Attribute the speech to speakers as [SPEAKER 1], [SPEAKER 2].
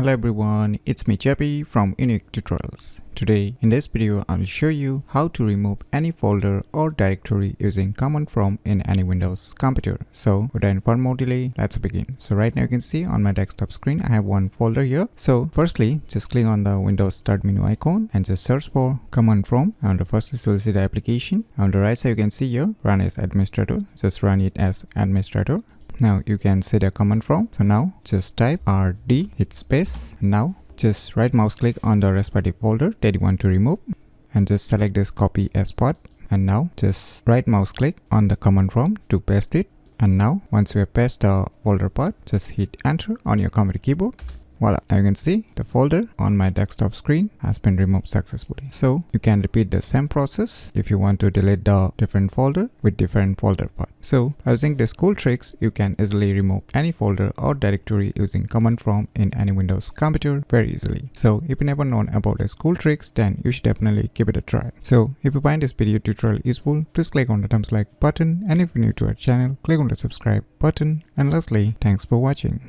[SPEAKER 1] Hello everyone, it's me JP from UniqueTutorials. Today in this video I will show you how to remove any folder or directory using command prompt in any Windows computer. So without any further delay, let's begin. So right now you can see on my desktop screen I have one folder here. So firstly just click on the Windows start menu icon and just search for command prompt. And firstly so you'll see the application. On the right side you can see here run as administrator. Just run it as administrator. Now you can see the command prompt. So now just type rd, hit space. Now just right mouse click on the respective folder that you want to remove and just select this copy as path. And now just right mouse click on the command prompt to paste it. And now once you have pasted the folder path, just hit enter on your computer keyboard. Voila, now you can see the folder on my desktop screen has been removed successfully. So you can repeat the same process if you want to delete the different folder with different folder path. So using these cool tricks, you can easily remove any folder or directory using command prompt in any Windows computer very easily. So if you never known about these cool tricks, then you should definitely give it a try. So if you find this video tutorial useful, please click on the thumbs like button, and if you're new to our channel, click on the subscribe button. And lastly, thanks for watching.